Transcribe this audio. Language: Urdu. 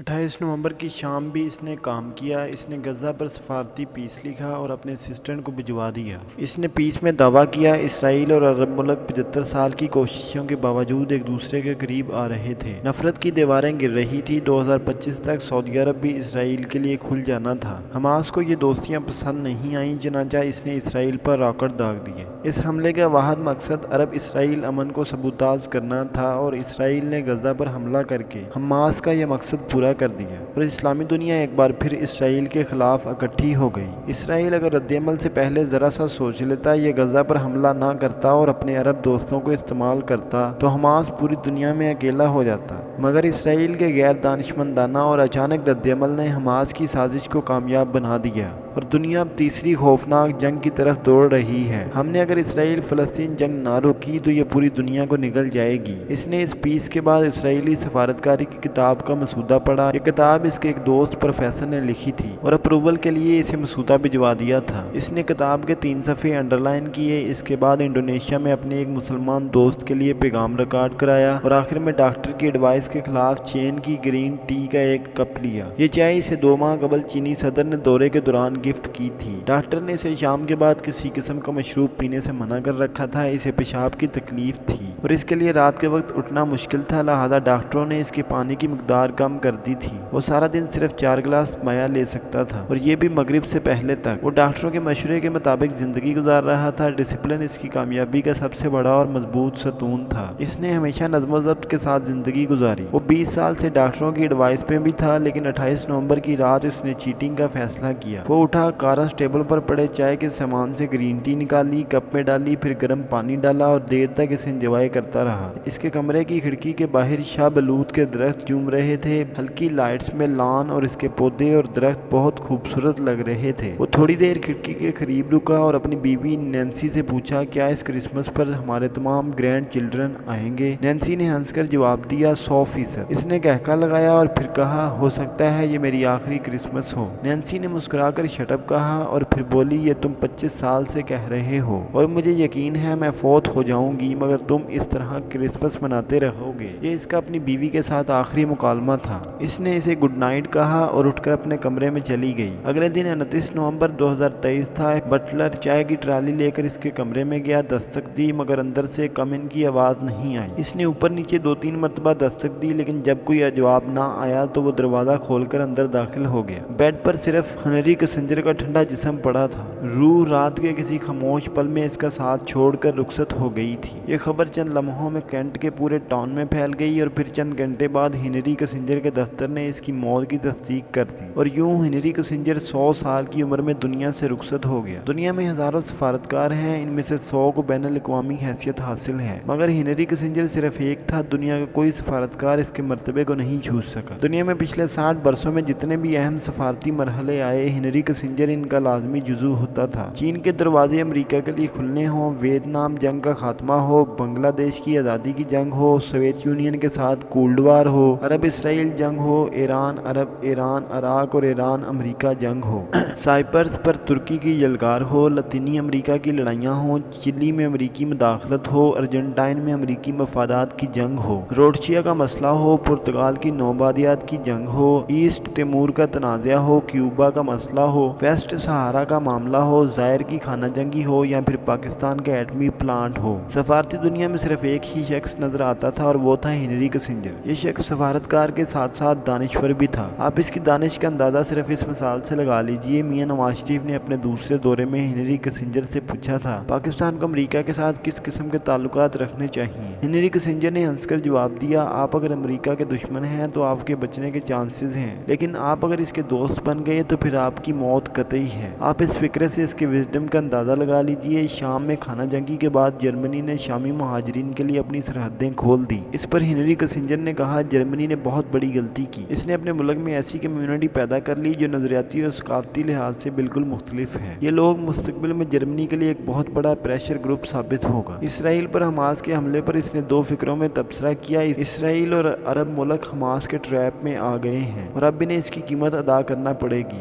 28 نومبر کی شام بھی اس نے کام کیا۔ اس نے غزہ پر سفارتی پیس لکھا اور اپنے اسسٹنٹ کو بھجوا دیا۔ اس نے پیس میں دعویٰ کیا اسرائیل اور عرب ملک 75 سال کی کوششوں کے باوجود ایک دوسرے کے قریب آ رہے تھے۔ نفرت کی دیواریں گر رہی تھی۔ 2025 تک سعودی عرب بھی اسرائیل کے لیے کھل جانا تھا۔ حماس کو یہ دوستیاں پسند نہیں آئیں، چنانچہ اس نے اسرائیل پر راکٹ داغ دیے۔ اس حملے کا واحد مقصد عرب اسرائیل امن کو سبوتاژ کرنا تھا اور اسرائیل نے غزہ پر حملہ کر کے حماس کا یہ مقصد پورا کر دیا اور اسلامی دنیا ایک بار پھر اسرائیل کے خلاف اکٹھی ہو گئی۔ اسرائیل اگر رد عمل سے پہلے ذرا سا سوچ لیتا، یہ غزہ پر حملہ نہ کرتا اور اپنے عرب دوستوں کو استعمال کرتا تو حماس پوری دنیا میں اکیلا ہو جاتا، مگر اسرائیل کے غیر دانشمندانہ اور اچانک رد عمل نے حماس کی سازش کو کامیاب بنا دیا اور دنیا اب تیسری خوفناک جنگ کی طرف دوڑ رہی ہے۔ ہم نے اگر اسرائیل فلسطین جنگ نہ روکی تو یہ پوری دنیا کو نگل جائے گی۔ اس نے اس پیس کے بعد اسرائیلی سفارتکاری کی کتاب کا مسودہ پڑھا۔ یہ کتاب اس کے ایک دوست پروفیسر نے لکھی تھی اور اپروول کے لیے اسے مسودہ بھجوا دیا تھا۔ اس نے کتاب کے 3 صفحے انڈرلائن کیے۔ اس کے بعد انڈونیشیا میں اپنے ایک مسلمان دوست کے لیے پیغام ریکارڈ کرایا اور آخر میں ڈاکٹر کی ایڈوائس کے خلاف چین کی گرین ٹی کا ایک کپ لیا۔ یہ چائے اسے 2 ماہ قبل چینی صدر نے دورے کے دوران گفٹ کی تھی۔ ڈاکٹر نے اسے شام کے بعد کسی قسم کا مشروب پینے سے منع کر رکھا تھا۔ اسے پیشاب کی تکلیف تھی اور اس کے لیے رات کے وقت اٹھنا مشکل تھا، لہذا ڈاکٹروں نے اس کے پانی کی مقدار کم کر دی تھی۔ وہ سارا دن صرف 4 گلاس مایع لے سکتا تھا اور یہ بھی مغرب سے پہلے تک۔ وہ ڈاکٹروں کے مشورے کے مطابق زندگی گزار رہا تھا۔ ڈسپلن اس کی کامیابی کا سب سے بڑا اور مضبوط ستون تھا۔ اس نے ہمیشہ نظم و ضبط کے ساتھ زندگی گزاری۔ وہ 20 سال سے ڈاکٹروں کی ایڈوائس پہ بھی تھا، لیکن 28 نومبر کی رات اس نے چیٹنگ کا فیصلہ کیا۔ وہ اٹھا، کارنس ٹیبل پر پڑے چائے کے سامان سے گرین ٹی نکالی، کپ میں ڈالی، پھر گرم پانی ڈالا اور دیر تک اسے انجوائے کرتا رہا۔ اس کے کمرے کی کھڑکی کے باہر شاہ بلوط کے درخت جھوم رہے تھے۔ ہلکی لائٹس میں لان اور اس کے پودے اور درخت بہت خوبصورت لگ رہے تھے۔ وہ تھوڑی دیر کھڑکی کے قریب رکا اور اپنی بیوی نینسی سے پوچھا، کیا اس کرسمس پر ہمارے تمام گرینڈ چلڈرن آئیں گے؟ نینسی نے ہنس کر جواب دیا، 100%۔ اس نے کہکا لگایا اور پھر کہا، ہو سکتا ہے یہ میری آخری کرسمس ہو۔ نینسی نے مسکرا کر شٹ اپ کہا اور پھر بولی، یہ تم 25 سال سے کہہ رہے ہو اور مجھے یقین ہے میں فوت ہو جاؤں گی، مگر تم اس طرح کرسمس مناتے رہو گے۔ یہ اس کا اپنی بیوی کے ساتھ آخری مکالمہ تھا۔ اس نے اسے گڈ نائٹ کہا اور اٹھ کر اپنے کمرے میں چلی گئی۔ اگلے دن 29 نومبر 2023 تھا۔ بٹلر چائے کی ٹرالی لے کر اس کے کمرے میں گیا، دستک دی، مگر اندر سے کم ان کی آواز نہیں آئی۔ اس نے اوپر نیچے 2-3 مرتبہ دستک دی، لیکن جب کوئی جواب نہ آیا تو وہ دروازہ کھول کر اندر داخل ہو گیا۔ بیڈ پر صرف ہنری کسنجر کا ٹھنڈا جسم پڑا تھا۔ روح رات کے کسی خاموش پل میں اس کا ساتھ چھوڑ کر رخصت ہو گئی تھی۔ یہ خبر چند لمحوں میں کینٹ کے پورے ٹاؤن میں پھیل گئی اور پھر چند گھنٹے بعد ہنری کسنجر کے دفتر نے اس کی موت کی تصدیق کر دی اور یوں ہنری کسنجر 100 سال کی عمر میں دنیا سے رخصت ہو گیا۔ دنیا میں ہزاروں سفارتکار ہیں، ان میں سے 100 کو بین الاقوامی حیثیت حاصل ہے، مگر ہنری کسنجر صرف ایک تھا۔ دنیا کا کوئی سفارتکار اس کے مرتبے کو نہیں چھو سکا۔ دنیا میں پچھلے 60 برسوں میں جتنے بھی اہم سفارتی مرحلے آئے، ہنری کسنجر ان کا لازمی جزو ہوتا تھا۔ چین کے دروازے امریکہ کے لیے کھلنے ہوں، ویتنام جنگ کا خاتمہ ہو، بنگلہ دیش کی آزادی کی جنگ ہو، سوویت یونین کے ساتھ کولڈ وار ہو، عرب اسرائیل جنگ ہو، ایران عرب، ایران عراق اور ایران امریکہ جنگ ہو، سائپرس پر ترکی کی یلغار ہو، لاطینی امریکہ کی لڑائیاں ہوں، چلی میں امریکی مداخلت ہو، ارجنٹائن میں امریکی مفادات کی جنگ ہو، روڈشیا کا مسئلہ ہو، پرتگال کی نوبادیات کی جنگ ہو، ایسٹ تیمور کا تنازعہ ہو، کیوبا کا مسئلہ ہو، ویسٹ سہارا کا معاملہ ہو، زائر کی خانہ جنگی ہو یا پھر پاکستان کا ایٹمی پلانٹ ہو، سفارتی دنیا میں صرف ایک ہی شخص نظر آتا تھا اور وہ تھا ہنری کسنجر۔ یہ شخص سفارتکار کے ساتھ ساتھ دانشور بھی تھا۔ آپ اس کی دانش کا اندازہ صرف اس مثال سے لگا لیجئے۔ میاں نواز شریف نے اپنے دوسرے دورے میں ہنری کسنجر سے پوچھا تھا، پاکستان کو امریکہ کے ساتھ کس قسم کے تعلقات رکھنے چاہیے؟ ہنری کسنجر نے ہنس کر جواب دیا، آپ اگر امریکہ کے دشمن ہیں تو آپ کے بچنے کے چانسز ہیں، لیکن آپ اگر اس کے دوست بن گئے تو پھر آپ کی موت قطعی ہے۔ آپ اس فکرے سے اس کے وزڈم کا اندازہ لگا لیجئے۔ شام میں خانہ جنگی کے بعد جرمنی نے شامی مہاجرین کے لیے اپنی سرحدیں کھول دی۔ اس پر ہنری کسنجر نے کہا، جرمنی نے بہت بڑی غلطی کی۔ اس نے اپنے ملک میں ایسی کمیونٹی پیدا کر لی جو نظریاتی اور ثقافتی لحاظ سے بالکل مختلف ہے۔ یہ لوگ مستقبل میں جرمنی کے لیے ایک بہت بڑا پریشر گروپ ثابت ہوگا۔ اسرائیل پر حماس کے حملے پر اس نے 2 فکروں میں تبصرہ کیا، اسرائیل اور عرب ملک حماس کے ٹریپ میں آ گئے ہیں اور اب انہیں اس کی قیمت ادا کرنا پڑے گی۔